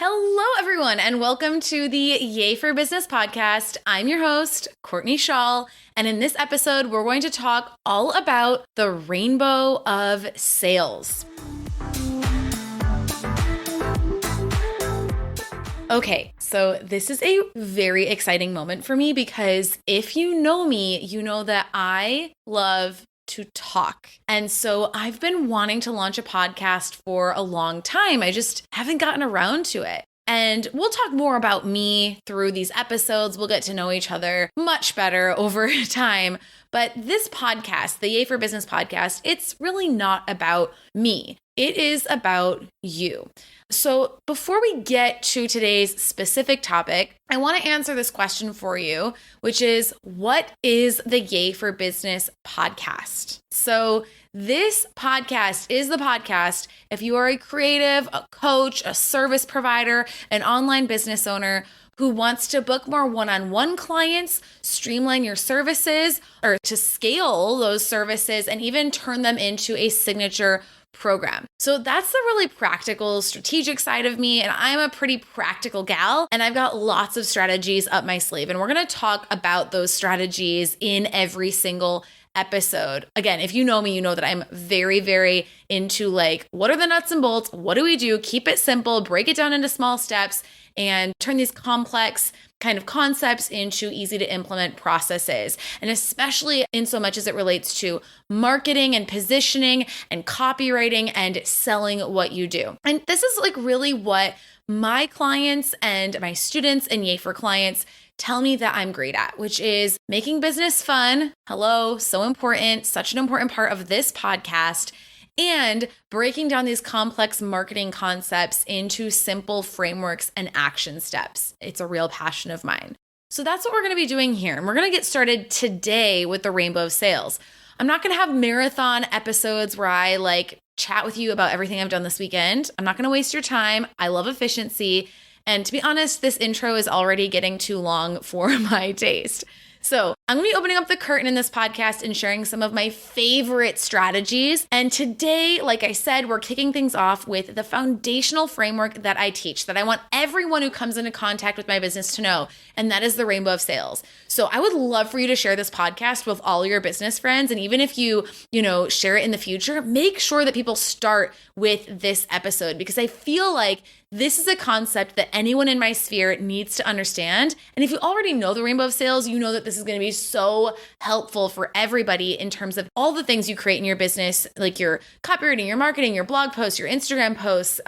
Hello, everyone, and welcome to the Yay for Business podcast. I'm your host, Courtney Chaal, and in this episode, we're going to talk all about the rainbow of sales. Okay, so this is a very exciting moment for me because if you know me, you know that I love to talk. And so I've been wanting to launch a podcast for a long time. I just haven't gotten around to it. And we'll talk more about me through these episodes. We'll get to know each other much better over time. But this podcast, the Yay for Business podcast, it's really not about me. It is about you. So before we get to today's specific topic, I want to answer this question for you, which is, what is the Yay for Business podcast? So this podcast is the podcast if you are a creative, a coach, a service provider, an online business owner who wants to book more one-on-one clients, streamline your services, or to scale those services and even turn them into a signature program. So that's the really practical, strategic side of me. And I'm a pretty practical gal, and I've got lots of strategies up my sleeve. And we're going to talk about those strategies in every single episode. Again, if you know me, you know that I'm very, very into what are the nuts and bolts? What do we do? Keep it simple, break it down into small steps, and turn these complex kind of concepts into easy to implement processes. And especially in so much as it relates to marketing and positioning and copywriting and selling what you do. And this is really what my clients and my students and Yay for clients tell me that I'm great at, which is making business fun. Hello, so important, such an important part of this podcast. And breaking down these complex marketing concepts into simple frameworks and action steps. It's a real passion of mine. So that's what we're going to be doing here. And we're going to get started today with the rainbow of sales. I'm not going to have marathon episodes where I chat with you about everything I've done this weekend. I'm not going to waste your time. I love efficiency. And to be honest, this intro is already getting too long for my taste. So I'm going to be opening up the curtain in this podcast and sharing some of my favorite strategies. And today, like I said, we're kicking things off with the foundational framework that I teach, that I want everyone who comes into contact with my business to know, and that is the rainbow of sales. So I would love for you to share this podcast with all your business friends. And even if you share it in the future, make sure that people start with this episode, because I feel like this is a concept that anyone in my sphere needs to understand. And if you already know the rainbow of sales, you know that this is going to be so helpful for everybody in terms of all the things you create in your business, like your copywriting, your marketing, your blog posts, your Instagram posts,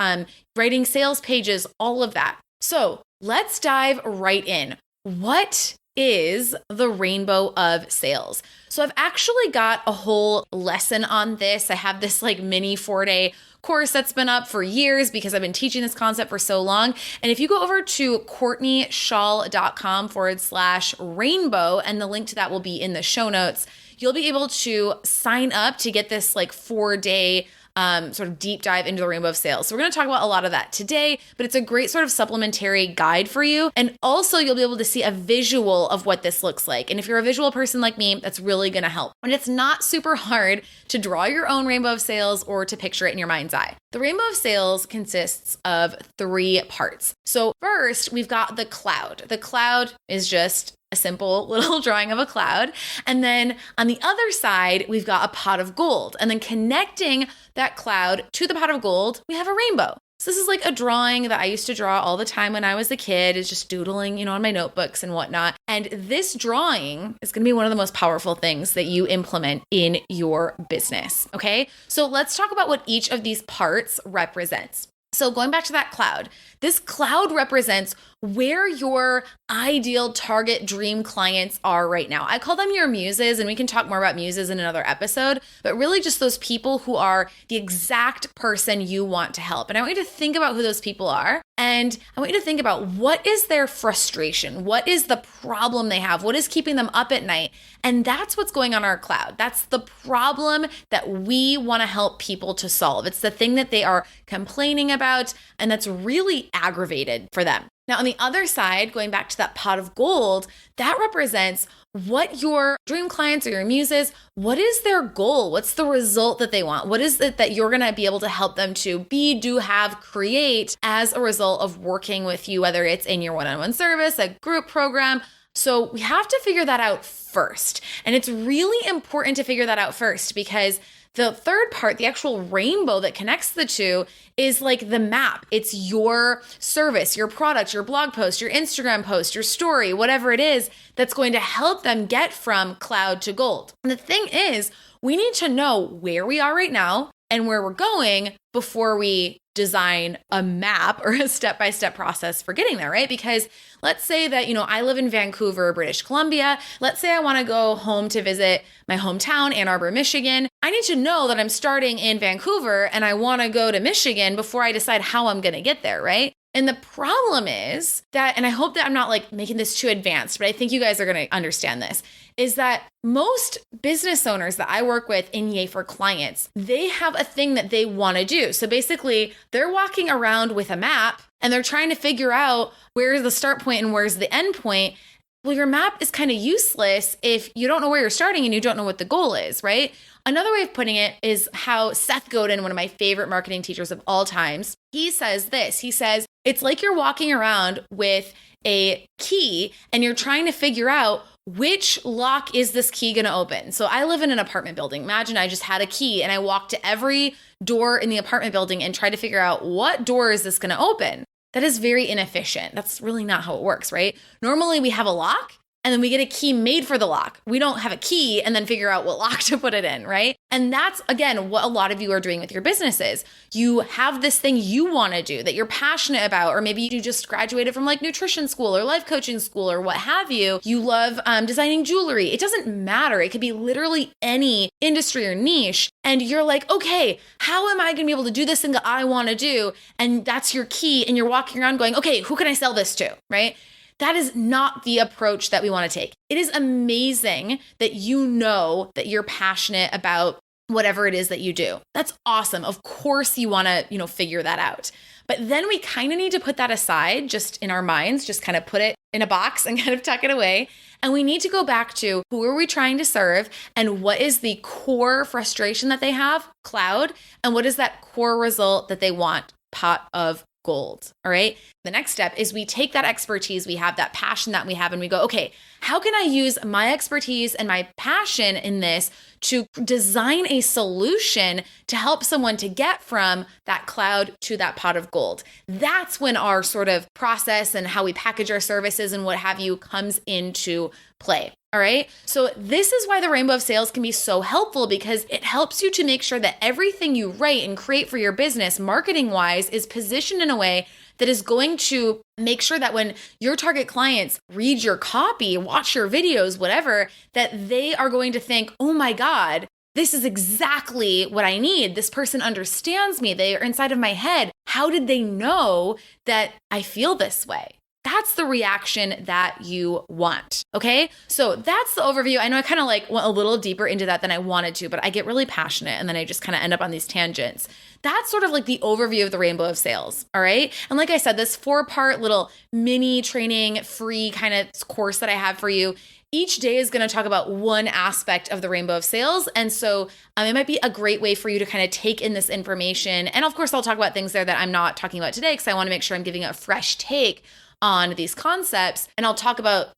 writing sales pages, all of that. So let's dive right in. What is the rainbow of sales? So I've actually got a whole lesson on this. I have this mini 4-day course that's been up for years because I've been teaching this concept for so long. And if you go over to CourtneyChaal.com/rainbow, and the link to that will be in the show notes, you'll be able to sign up to get this 4-day sort of deep dive into the rainbow of sales. So we're going to talk about a lot of that today, but it's a great sort of supplementary guide for you. And also you'll be able to see a visual of what this looks like. And if you're a visual person like me, that's really going to help. And it's not super hard to draw your own rainbow of sales or to picture it in your mind's eye. The rainbow of sales consists of 3 parts. So first, we've got the cloud. The cloud is just a simple little drawing of a cloud. And then on the other side, we've got a pot of gold. And then connecting that cloud to the pot of gold, we have a rainbow. So this is a drawing that I used to draw all the time when I was a kid. It's just doodling, on my notebooks and whatnot. And this drawing is going to be one of the most powerful things that you implement in your business. Okay. So let's talk about what each of these parts represents. So going back to that cloud, this cloud represents where your ideal target dream clients are right now. I call them your muses, and we can talk more about muses in another episode, but really just those people who are the exact person you want to help. And I want you to think about who those people are. And I want you to think about, what is their frustration? What is the problem they have? What is keeping them up at night? And that's what's going on our cloud. That's the problem that we want to help people to solve. It's the thing that they are complaining about, and that's really aggravated for them. Now, on the other side, going back to that pot of gold, that represents what your dream clients or your muses, what is their goal? What's the result that they want? What is it that you're going to be able to help them to be, do, have, create as a result of working with you, whether it's in your one-on-one service, a group program. So we have to figure that out first. And it's really important to figure that out first, because the third part, the actual rainbow that connects the two, is like the map. It's your service, your product, your blog post, your Instagram post, your story, whatever it is that's going to help them get from cloud to gold. And the thing is, we need to know where we are right now and where we're going before we design a map or a step-by-step process for getting there, right? Because let's say that, I live in Vancouver, British Columbia. Let's say I want to go home to visit my hometown, Ann Arbor, Michigan. I need to know that I'm starting in Vancouver and I want to go to Michigan before I decide how I'm going to get there, right? And the problem is that, and I hope that I'm not like making this too advanced, but I think you guys are going to understand this, is that most business owners that I work with in Yay for Clients, they have a thing that they want to do. So basically, they're walking around with a map and they're trying to figure out where's the start point and where's the end point. Well, your map is kind of useless if you don't know where you're starting and you don't know what the goal is, right? Another way of putting it is how Seth Godin, one of my favorite marketing teachers of all times, he says this. He says, it's like you're walking around with a key and you're trying to figure out which lock is this key going to open. So I live in an apartment building. Imagine I just had a key and I walked to every door in the apartment building and tried to figure out what door is this going to open. That is very inefficient. That's really not how it works, right? Normally we have a lock and then we get a key made for the lock. We don't have a key and then figure out what lock to put it in, right? And that's, again, what a lot of you are doing with your businesses. You have this thing you want to do that you're passionate about, or maybe you just graduated from like nutrition school or life coaching school or what have you. You love designing jewelry. It doesn't matter. It could be literally any industry or niche. And you're like, okay, how am I going to be able to do this thing that I want to do? And that's your key. And you're walking around going, okay, who can I sell this to, right? That is not the approach that we want to take. It is amazing that you know that you're passionate about whatever it is that you do. That's awesome. Of course you want to, figure that out. But then we kind of need to put that aside just in our minds, just kind of put it in a box and kind of tuck it away. And we need to go back to who are we trying to serve and what is the core frustration that they have, cloud, and what is that core result that they want, pot of gold. All right. The next step is we take that expertise we have, that passion that we have, and we go, okay, how can I use my expertise and my passion in this to design a solution to help someone to get from that cloud to that pot of gold? That's when our sort of process and how we package our services and what have you comes into play. All right. So this is why the rainbow of sales can be so helpful, because it helps you to make sure that everything you write and create for your business, marketing wise, is positioned in a way that is going to make sure that when your target clients read your copy, watch your videos, whatever, that they are going to think, oh my God, this is exactly what I need. This person understands me. They are inside of my head. How did they know that I feel this way? That's the reaction that you want. Okay. So that's the overview. I know I kind of like went a little deeper into that than I wanted to, but I get really passionate and then I just kind of end up on these tangents. That's sort of like the overview of the rainbow of sales. All right. And like I said, this 4-part little mini training free kind of course that I have for you, each day is going to talk about one aspect of the rainbow of sales. And so it might be a great way for you to kind of take in this information. And of course, I'll talk about things there that I'm not talking about today because I want to make sure I'm giving a fresh take on these concepts. And I'll talk about,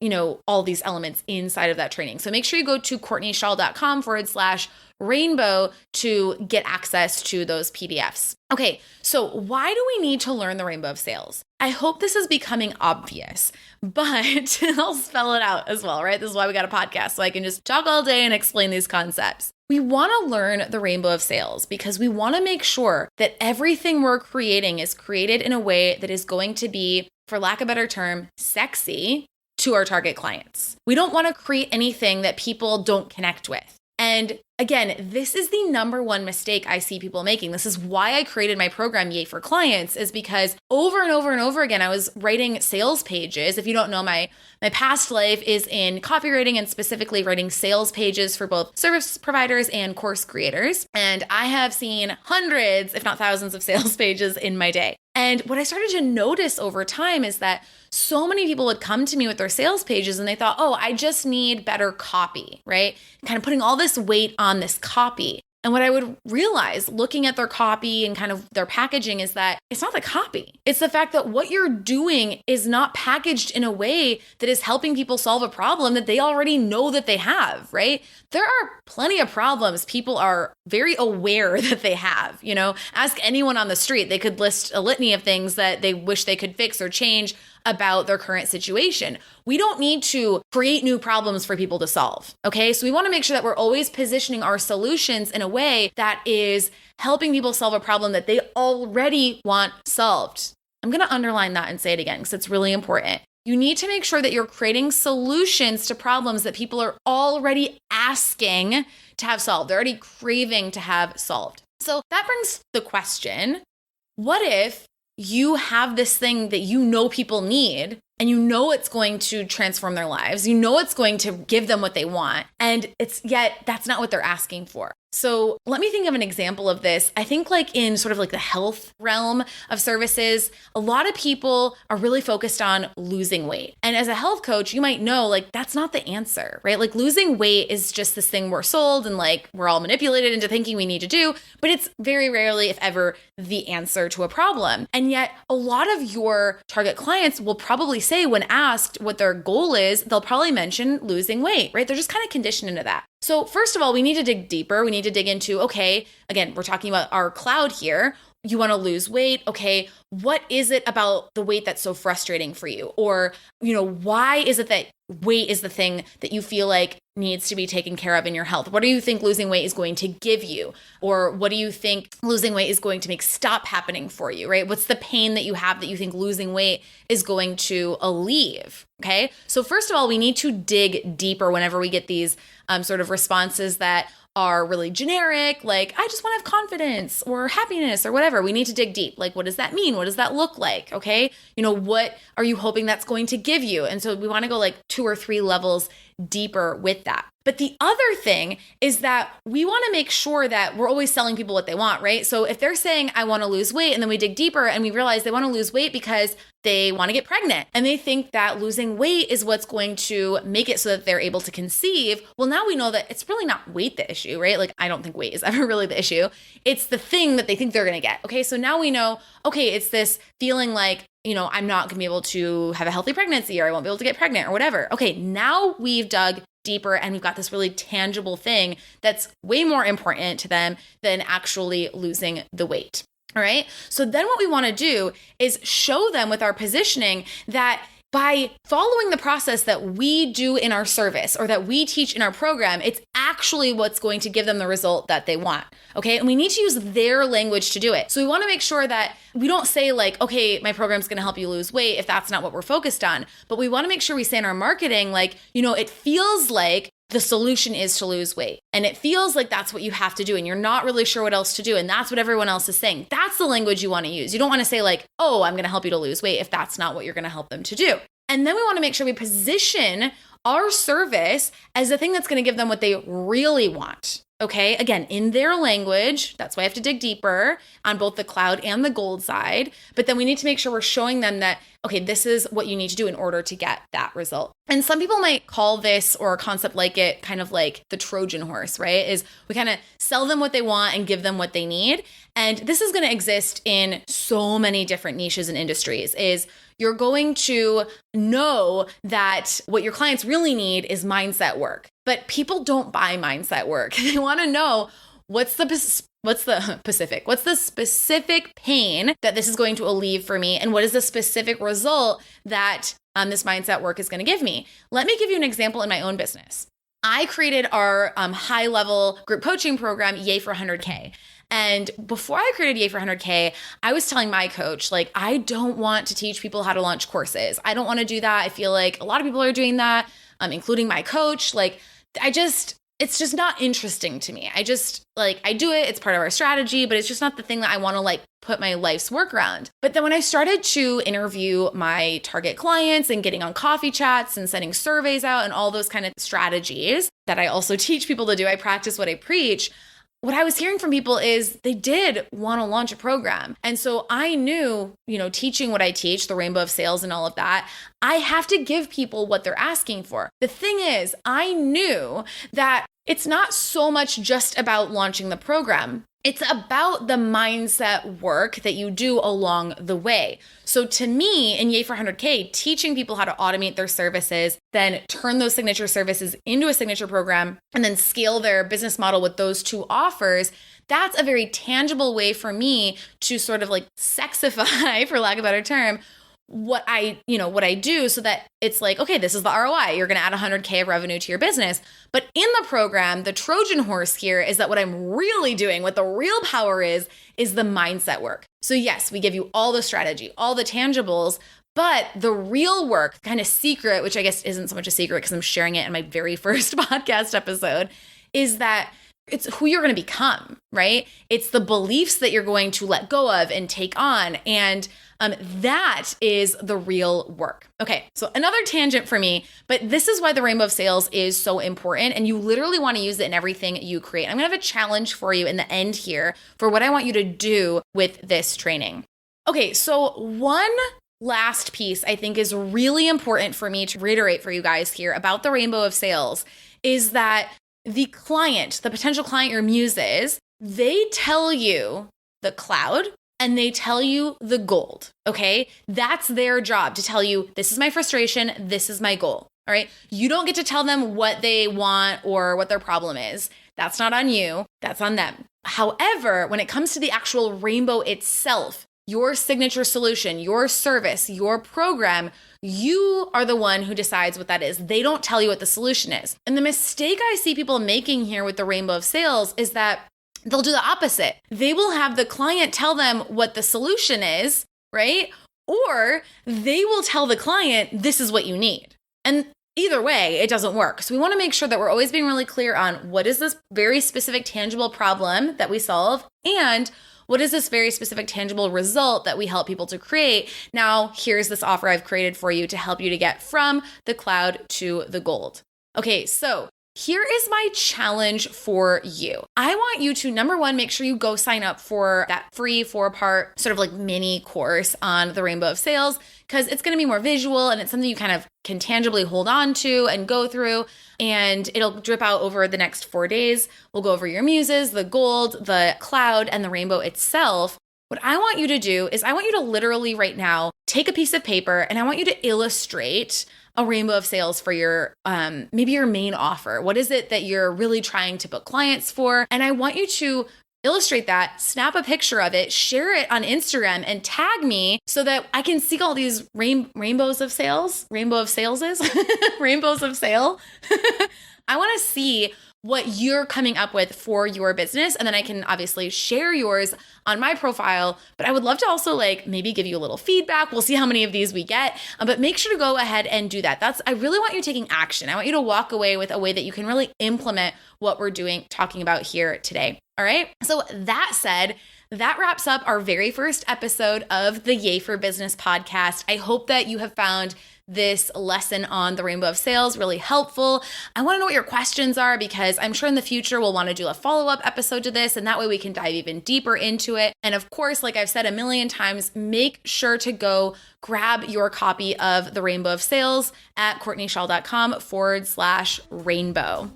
all these elements inside of that training. So make sure you go to CourtneyChaal.com/rainbow to get access to those PDFs. Okay, so why do we need to learn the rainbow of sales? I hope this is becoming obvious, but I'll spell it out as well, right? This is why we got a podcast, so I can just talk all day and explain these concepts. We want to learn the rainbow of sales because we want to make sure that everything we're creating is created in a way that is going to be, for lack of a better term, sexy to our target clients. We don't want to create anything that people don't connect with. And again, this is the number one mistake I see people making. This is why I created my program, Yay for Clients, is because over and over and over again, I was writing sales pages. If you don't know, my past life is in copywriting and specifically writing sales pages for both service providers and course creators. And I have seen hundreds, if not thousands, of sales pages in my day. And what I started to notice over time is that so many people would come to me with their sales pages and they thought, oh, I just need better copy, right? Kind of putting all this weight on this copy. And what I would realize looking at their copy and kind of their packaging is that it's not the copy. It's the fact that what you're doing is not packaged in a way that is helping people solve a problem that they already know that they have, right? There are plenty of problems people are very aware that they have. Ask anyone on the street. They could list a litany of things that they wish they could fix or change about their current situation. We don't need to create new problems for people to solve, okay? So we want to make sure that we're always positioning our solutions in a way that is helping people solve a problem that they already want solved. I'm going to underline that and say it again because it's really important. You need to make sure that you're creating solutions to problems that people are already asking to have solved. They're already craving to have solved. So that brings the question, what if you have this thing that you know people need and you know it's going to transform their lives, you know it's going to give them what they want, and yet that's not what they're asking for. So let me think of an example of this. I think in sort of the health realm of services, a lot of people are really focused on losing weight. And as a health coach, you might know that's not the answer, right? Losing weight is just this thing we're sold and we're all manipulated into thinking we need to do, but it's very rarely, if ever, the answer to a problem. And yet a lot of your target clients will probably say when asked what their goal is, they'll probably mention losing weight, right? They're just kind of conditioned into that. So first of all, we need to dig deeper. We need to dig into, okay, again, we're talking about our cloud here. You want to lose weight. Okay, what is it about the weight that's so frustrating for you? Or, why is it that weight is the thing that you feel like needs to be taken care of in your health? What do you think losing weight is going to give you? Or what do you think losing weight is going to make stop happening for you, right? What's the pain that you have that you think losing weight is going to alleviate? Okay, so first of all, we need to dig deeper whenever we get these sort of responses that are really generic, I just want to have confidence or happiness or whatever. We need to dig deep. What does that mean? What does that look like? Okay. What are you hoping that's going to give you? And so we want to go 2 or 3 levels deeper with that. But the other thing is that we want to make sure that we're always selling people what they want, right? So if they're saying, I want to lose weight, and then we dig deeper and we realize they want to lose weight because they want to get pregnant and they think that losing weight is what's going to make it so that they're able to conceive. Well, now we know that it's really not weight the issue, right? I don't think weight is ever really the issue. It's the thing that they think they're going to get. Okay. So now we know, okay, it's this feeling I'm not going to be able to have a healthy pregnancy or I won't be able to get pregnant or whatever. Okay. Now we've dug deeper and we've got this really tangible thing that's way more important to them than actually losing the weight. All right. So then what we want to do is show them with our positioning that by following the process that we do in our service or that we teach in our program, it's actually what's going to give them the result that they want. Okay. And we need to use their language to do it. So we want to make sure that we don't say okay, my program's going to help you lose weight if that's not what we're focused on. But we want to make sure we say in our marketing, it feels like the solution is to lose weight. And it feels like that's what you have to do. And you're not really sure what else to do. And that's what everyone else is saying. That's the language you want to use. You don't want to say oh, I'm going to help you to lose weight if that's not what you're going to help them to do. And then we want to make sure we position our service as the thing that's going to give them what they really want. Okay, again, in their language. That's why I have to dig deeper on both the cloud and the gold side. But then we need to make sure we're showing them that, okay, this is what you need to do in order to get that result. And some people might call this or a concept like it kind of like the Trojan horse, right? Is we kind of sell them what they want and give them what they need. And this is going to exist in so many different niches and industries. Is you're going to know that what your clients really need is mindset work. But people don't buy mindset work. They want to know what's the specific pain that this is going to alleviate for me, and what is the specific result that this mindset work is going to give me. Let me give you an example in my own business. I created our high-level group coaching program, Yay for 100K. And before I created Yay for 100K, I was telling my coach, I don't want to teach people how to launch courses. I don't want to do that. I feel like a lot of people are doing that, including my coach. it's just not interesting to me. I just I do it. It's part of our strategy, but it's just not the thing that I want to put my life's work around. But then when I started to interview my target clients and getting on coffee chats and sending surveys out and all those kind of strategies that I also teach people to do, I practice what I preach. What I was hearing from people is they did want to launch a program. And so I knew, teaching what I teach, the rainbow of sales and all of that, I have to give people what they're asking for. The thing is, I knew that it's not so much just about launching the program. It's about the mindset work that you do along the way. So to me, in Yay for 100K, teaching people how to automate their services, then turn those signature services into a signature program, and then scale their business model with those two offers, that's a very tangible way for me to sort of sexify, for lack of a better term, what I do, so that it's okay, this is the ROI. You're going to add 100K of revenue to your business. But in the program, the Trojan horse here is that what I'm really doing, what the real power is the mindset work. So yes, we give you all the strategy, all the tangibles, but the real work, kind of secret, which I guess isn't so much a secret because I'm sharing it in my very first podcast episode, is that it's who you're going to become, right? It's the beliefs that you're going to let go of and take on. And that is the real work. Okay, so another tangent for me, but this is why the rainbow of sales is so important. And you literally want to use it in everything you create. I'm going to have a challenge for you in the end here for what I want you to do with this training. Okay, so one last piece I think is really important for me to reiterate for you guys here about the rainbow of sales is that the client, the potential client, your muses, they tell you the cloud and they tell you the gold, okay? That's their job, to tell you, this is my frustration, this is my goal, all right? You don't get to tell them what they want or what their problem is. That's not on you, that's on them. However, when it comes to the actual rainbow itself, your signature solution, your service, your program, you are the one who decides what that is. They don't tell you what the solution is. And the mistake I see people making here with the rainbow of sales is that they'll do the opposite. They will have the client tell them what the solution is, right? Or they will tell the client, this is what you need. And either way, it doesn't work. So we want to make sure that we're always being really clear on what is this very specific tangible problem that we solve, and what is this very specific tangible result that we help people to create? Now, here's this offer I've created for you to help you to get from the cloud to the gold. Okay, so here is my challenge for you. I want you to, number one, make sure you go sign up for that free 4-part sort of mini course on the rainbow of sales, because it's going to be more visual and it's something you kind of can tangibly hold on to and go through, and it'll drip out over the next 4 days. We'll go over your muses, the gold, the cloud, and the rainbow itself. What I want you to do is I want you to literally right now take a piece of paper and I want you to illustrate a rainbow of sales for your, maybe your main offer. What is it that you're really trying to book clients for? And I want you to illustrate that, snap a picture of it, share it on Instagram, and tag me so that I can see all these rainbows of sales. Rainbow of sales is rainbows of sale. I want to see what you're coming up with for your business. And then I can obviously share yours on my profile, but I would love to also maybe give you a little feedback. We'll see how many of these we get, but make sure to go ahead and do that. I really want you taking action. I want you to walk away with a way that you can really implement what we're talking about here today. All right. So that said, that wraps up our very first episode of the Yay for Business podcast. I hope that you have found this lesson on the rainbow of sales really helpful. I want to know what your questions are, because I'm sure in the future we'll want to do a follow-up episode to this, and that way we can dive even deeper into it. And of course, like I've said a million times, make sure to go grab your copy of the rainbow of sales at CourtneyChaal.com/rainbow.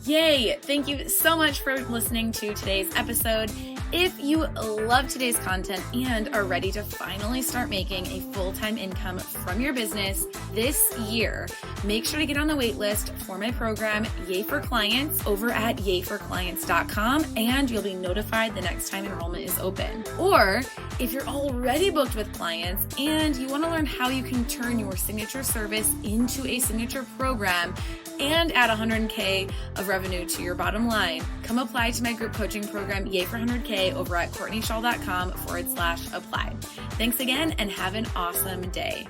Yay! Thank you so much for listening to today's episode. If you love today's content and are ready to finally start making a full-time income from your business this year, make sure to get on the wait list for my program, Yay for Clients, over at yayforclients.com, and you'll be notified the next time enrollment is open. Or if you're already booked with clients and you want to learn how you can turn your signature service into a signature program and add 100K of revenue to your bottom line, come apply to my group coaching program, Yay for 100K, over at CourtneyChaal.com/apply. Thanks again and have an awesome day.